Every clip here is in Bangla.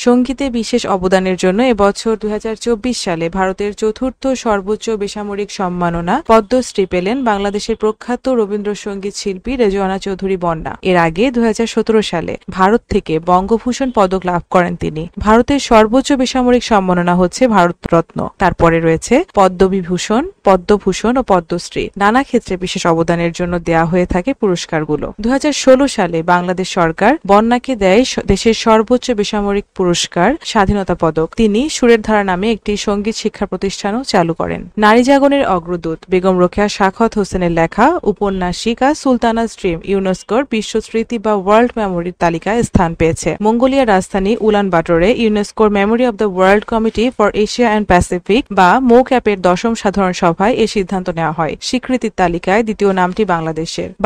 সঙ্গীতে বিশেষ অবদানের জন্য এবছর 2024 সালে ভারতের চতুর্থ সর্বোচ্চ বেসামরিক সম্মাননা পদ্মশ্রী পেলেন বাংলাদেশের প্রখ্যাত রবীন্দ্রসঙ্গীত শিল্পী রেজওয়ানা চৌধুরী বন্যা। এর আগে 2017 সালে ভারত থেকে বঙ্গভূষণ পদক লাভ করেন তিনি। ভারতের সর্বোচ্চ বেসামরিক সম্মাননা হচ্ছে ভারতরত্ন, তারপরে রয়েছে পদ্মবিভূষণ, পদ্মভূষণ ও পদ্মশ্রী। নানা ক্ষেত্রে বিশেষ অবদানের জন্য দেয়া হয়ে থাকে পুরস্কারগুলো। 2016 সালে বাংলাদেশ সরকার বন্যাকে দেয় দেশের সর্বোচ্চ বেসামরিক পুরস্কার স্বাধীনতা পদক। তিনি সুরের ধারা নামে একটি সঙ্গীত শিক্ষা প্রতিষ্ঠানও চালু করেন। নারী জাগরণের অগ্রদূত বেগম রোকেয়া সাখাওয়াত হোসেনের লেখা উপন্যাসিকা সুলতানা'স ড্রিম ইউনেস্কোর বিশ্ব স্মৃতি বা ওয়ার্ল্ড মেমোরির তালিকায় স্থান পেয়েছে। মঙ্গোলিয়ার রাজধানী উলানবাটরে ইউনেস্কোর memory of the world committee for Asia and Pacific বা মৌক্যাপের 10ম সাধারণ সভায় এই সিদ্ধান্ত নেওয়া হয়। স্বীকৃতির তালিকায় দ্বিতীয় নামটি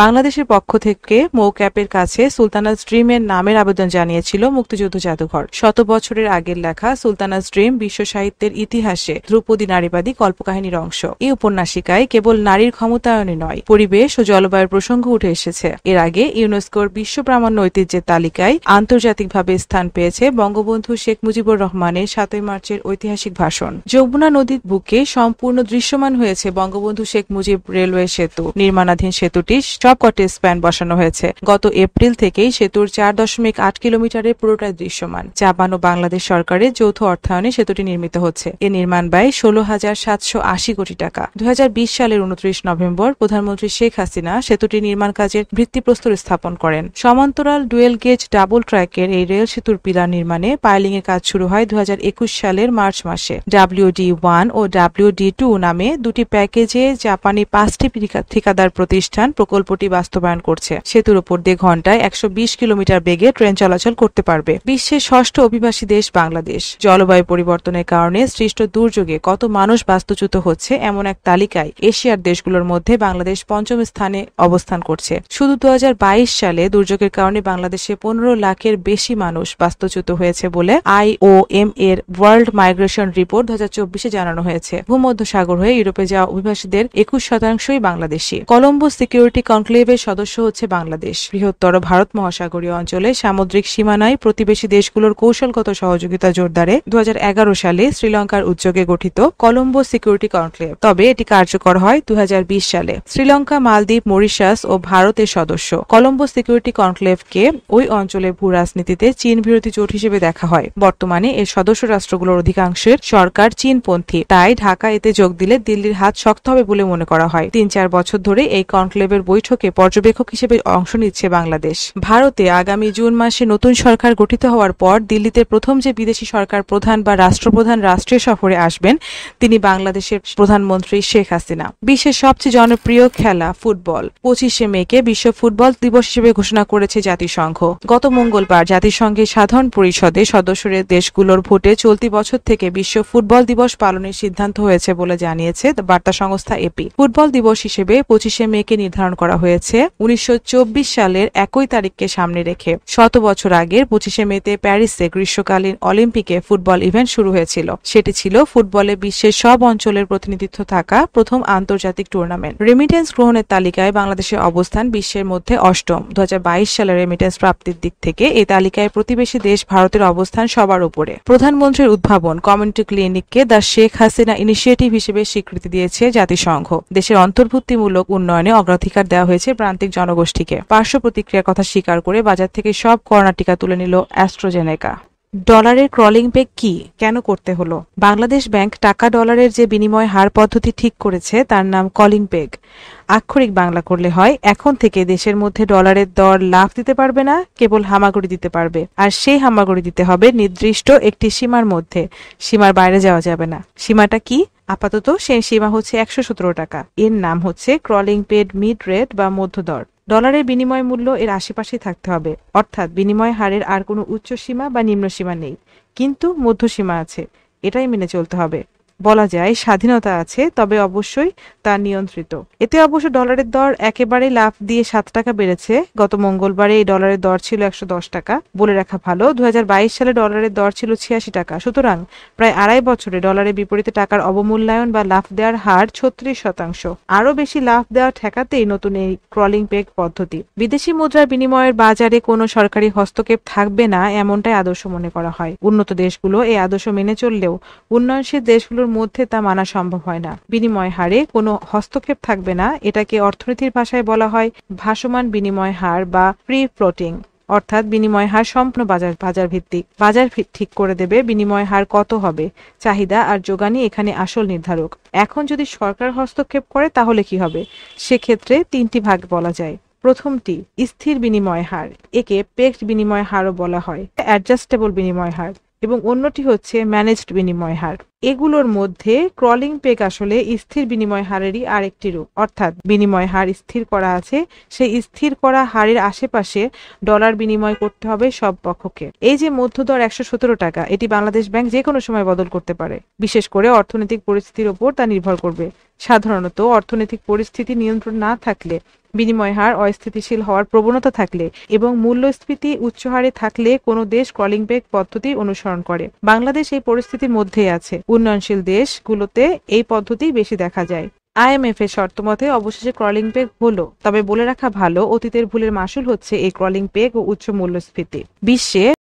বাংলাদেশের পক্ষ থেকে মৌক্যাপের কাছে সুলতানা'স ড্রিমের নামের আবেদন জানিয়েছিল মুক্তিযুদ্ধ জাদুঘর। শত বছরের আগের লেখা সুলতানা'স ড্রিম বিশ্ব সাহিত্যের ইতিহাসে ধ্রুপদী নারীবাদী কল্পকাহিনীর অংশ। এই উপন্যাসিকায় কেবল নারীর ক্ষমতায়নই নয়, পরিবেশ ও জলবায়ুর প্রসঙ্গ উঠে এসেছে। এর আগে ইউনেস্কোর বিশ্ব প্রামাণ্য ঐতিহ্যের তালিকায় আন্তর্জাতিকভাবে স্থান পেয়েছে বঙ্গবন্ধু শেখ মুজিবুর রহমানের 7 মার্চের ঐতিহাসিক ভাষণ। যমুনা নদীর বুকে সম্পূর্ণ দৃশ্যমান হয়েছে বঙ্গবন্ধু শেখ মুজিব রেলওয়ে সেতু। নির্মাণাধীন সেতুটি সবকটি স্প্যান বসানো হয়েছে। গত এপ্রিল থেকেই সেতুর 4.8 কিলোমিটারের পুরোটাই দৃশ্যমান। জাপান ও বাংলাদেশ সরকারের যৌথ অর্থায়নে সেতুটি নির্মিত হচ্ছে। এর নির্মাণ ব্যয় 16,780 কোটি টাকা। 2020 সালের 29 নভেম্বর প্রধানমন্ত্রী শেখ হাসিনা সেতুটির নির্মাণ কাজের ভিত্তিপ্রস্তর স্থাপন করেন। সমান্তরাল ডুয়েল গেজ ডাবল ট্র্যাকের এই রেল সেতুর পিলার নির্মাণে পাইলিং এর কাজ শুরু হয় 2021 সালের মার্চ মাসে। WD1 ও WD2 নামে দুটি প্যাকেজে জাপানি 5টি ঠিকাদার প্রতিষ্ঠান প্রকল্পটি বাস্তবায়ন করছে। সেতুর উপর দিয়ে ঘন্টায় 120 কিলোমিটার বেগে ট্রেন চলাচল করতে পারবে। বিশ্বের 6ষ্ঠ অভিবাসী দেশ বাংলাদেশ। জলবায়ু পরিবর্তনের কারণে সৃষ্ট দুর্যোগে কত মানুষ বাস্তুচ্যুত হচ্ছে এমন এক তালিকায় এশিয়ার দেশগুলোর মধ্যে বাংলাদেশ 5ম স্থানে অবস্থান করছে। শুধু 2022 সালে দুর্যোগের কারণে বাংলাদেশে 15 লাখের বেশি মানুষ বাস্তুচ্যুত হয়েছে বলে IOM এর ওয়ার্ল্ড মাইগ্রেশন রিপোর্ট 2024-এ জানানো হয়েছে। ভূমধ্যসাগর হয়ে ইউরোপে যাওয়া অভিবাসীদের 21% বাংলাদেশী। কলম্বো সিকিউরিটি কনক্লেভের সদস্য হচ্ছে বাংলাদেশ। বৃহত্তর ভারত মহাসাগরীয় অঞ্চলে সামুদ্রিক সীমানায় প্রতিবেশী দেশগুলোর কৌশলগত সহযোগিতা জোরদারে 2011 সালে শ্রীলঙ্কার উদ্যোগে গঠিত কলম্বো সিকিউরিটি কনক্লেভ। তবে এটি কার্যকর হয় 2020 সালে। শ্রীলঙ্কা, মালদ্বীপ, মরিশাস ও ভারতের সদস্য। কলম্বো সিকিউরিটি কনক্লেভকে ওই অঞ্চলের ভূ রাজনীতিতে চীন বিরোধী জোট হিসেবে দেখা হয়। বর্তমানে এর সদস্য রাষ্ট্রগুলোর অধিকাংশের সরকার চীনপন্থী, তাই ঢাকা এতে যোগ দিলে দিল্লির হাত শক্ত হবে বলে মনে করা হয়। 3-4 বছর ধরে এই কনক্লেভের বৈঠকে পর্যবেক্ষক হিসেবে অংশ নিচ্ছে বাংলাদেশ। ভারতে আগামী জুন মাসে নতুন সরকার গঠিত হওয়ার পর দিল্লিতে প্রথম যে বিদেশি সরকার প্রধান বা রাষ্ট্রপ্রধান রাষ্ট্রীয় সফরে আসবেন তিনি বাংলাদেশের প্রধানমন্ত্রী শেখ হাসিনা। বিশ্বের সবচেয়ে জনপ্রিয় খেলা ফুটবল। 25শে মেকে বিশ্ব ফুটবল দিবস হিসেবে ঘোষণা করেছে জাতিসংঘ। গত মঙ্গলবার জাতিসংঘের সাধারণ পরিষদে সদস্যের দেশগুলোর ভোটে চলতি বছর থেকে বিশ্ব ফুটবল দিবস পালনের সিদ্ধান্ত হয়েছে বলে জানিয়েছে বার্তা সংস্থা এপি। ফুটবল দিবস হিসেবে 25শে মেকে নির্ধারণ করা হয়েছে 1924 সালের 1 তারিখকে সামনে রেখে। 100 বছর আগের 25শে মেতে প্যারিসে গ্রীষ্মকালীন অলিম্পিকে ফুটবল ইভেন্ট শুরু হয়েছিল। সেটি ছিল ফুটবলে বিশ্বের সব অঞ্চলের প্রতিনিধিত্ব থাকা প্রথম আন্তর্জাতিক টুর্নামেন্ট। রেমিটেন্স গ্রহণের তালিকায় বাংলাদেশের অবস্থান বিশ্বের মধ্যে 8ম। 2022 সালের রেমিটেন্স প্রাপ্তির দিক থেকে এই তালিকায় প্রতিবেশী দেশ ভারতের অবস্থান সবার উপরে। প্রধানমন্ত্রীর উদ্ভাবন কমিউনিটি ক্লিনিককে দ্য শেখ হাসিনা ইনিশিয়েটিভ হিসেবে স্বীকৃতি দিয়েছে জাতিসংঘ। দেশের অন্তর্ভুক্তিমূলক উন্নয়নে অগ্রাধিকার দেওয়া হয়েছে প্রান্তিক জনগোষ্ঠীকে। পার্শ্ব প্রতিক্রিয়ার কথা স্বীকার করে বাজার থেকে সব করোনা টিকা তুলে নিল অ্যাস্ট্রাজেনেকা। ডলারের ক্রলিং পেগ কি, কেন করতে হলো? বাংলাদেশ ব্যাংক টাকা ডলারের যে বিনিময় হার পদ্ধতি ঠিক করেছে তার নাম কলিং পেগ। আক্ষরিক বাংলা করলে হয়, এখন থেকে দেশের মধ্যে ডলারের দর লাফ দিতে পারবে না, কেবল হামাগুড়ি দিতে পারবে। আর সেই হামাগুড়ি দিতে হবে নির্দিষ্ট একটি সীমার মধ্যে। সীমার বাইরে যাওয়া যাবে না। সীমাটা কি? আপাতত সেই সীমা হচ্ছে 117 টাকা। এর নাম হচ্ছে ক্রলিং পেড মিড রেট বা মধ্যদর। ডলারের বিনিময় মূল্য এর আশেপাশেই থাকতে হবে, অর্থাৎ বিনিময় হারের আর কোনো উচ্চ সীমা বা নিম্ন সীমা নেই, কিন্তু মধ্যসীমা আছে। এটাই মেনে চলতে হবে। বলা যায় স্বাধীনতা আছে, তবে অবশ্যই তা নিয়ন্ত্রিত। এতে অবশ্য ডলারের দর একেবারে লাফ দিয়ে 7 টাকা বেড়েছে। গত মঙ্গলবারে এই ডলারের দর ছিল 110 টাকা। বলে রাখা ভালো, 2022 সালে ডলারের দর ছিল 86 টাকা। সুতরাং প্রায় আড়াই বছরে ডলারের বিপরীতে টাকার অবমূল্যায়ন বা লাফ দেওয়ার হার 36%। আরও বেশি লাফ দেওয়া ঠেকাতেই নতুন এই ক্রলিং পেগ পদ্ধতি। বিদেশি মুদ্রার বিনিময়ের বাজারে কোনো সরকারি হস্তক্ষেপ থাকবে না, এমনটাই আদর্শ মনে করা হয়। উন্নত দেশগুলো এই আদর্শ মেনে চললেও উন্নয়নশীল দেশগুলোর মধ্যে তা মানা সম্ভব হয় না। বিনিময় হারে কোনো হস্তক্ষেপ থাকবে না, এটাকে অর্থনীতির ভাষায় বলা হয় ভাসমান বিনিময় হার বা ফ্রি ফ্লোটিং। অর্থাৎ বিনিময় হার সম্পূর্ণ বাজার ভিত্তিক। বাজার ঠিক করে দেবে বিনিময় হার কত হবে। চাহিদা আর যোগানই এখানে আসল নির্ধারক। এখন যদি সরকার হস্তক্ষেপ করে তাহলে কি হবে? সেক্ষেত্রে 3টি ভাগ বলা যায়। প্রথমটি স্থির বিনিময় হার, একে পেগড বিনিময় হারও বলা হয়, অ্যাডজাস্টেবল বিনিময় হার, এবং অন্যটি হচ্ছে ম্যানেজড বিনিময় হার। এগুলোর মধ্যে ক্রলিং পেগ আসলে স্থির বিনিময় হারেরই আরেকটি রূপ। অর্থাৎ বিনিময় হার স্থির করা আছে, সেই স্থির করা হারের আশেপাশে ডলার বিনিময় করতে হবে সব পক্ষকে। এই যে মধ্যদর 117 টাকা, এটি বাংলাদেশ ব্যাংক যে কোনো সময় বদল করতে পারে। বিশেষ করে অর্থনৈতিক পরিস্থিতির ওপর তা নির্ভর করবে। সাধারণত অর্থনৈতিক পরিস্থিতি নিয়ন্ত্রণ না থাকলে, বিনিময় হার অস্থিতিশীল হওয়ার প্রবণতা থাকলে এবং মূল্যস্ফীতি উচ্চ হারে থাকলে কোনো দেশ ক্রলিং পেগ পদ্ধতি অনুসরণ করে। বাংলাদেশ এই পরিস্থিতির মধ্যেই আছে। উন্নয়নশীল দেশগুলোতে এই পদ্ধতি বেশি দেখা যায়। আইএমএফ এর শর্তমতে অবশেষে ক্রলিং পেগ হলো। তবে বলে রাখা ভালো, অতীতের ভুলের মাসুল হচ্ছে এই ক্রলিং পেগ ও উচ্চ মূল্যস্ফীতি। বিশ্বে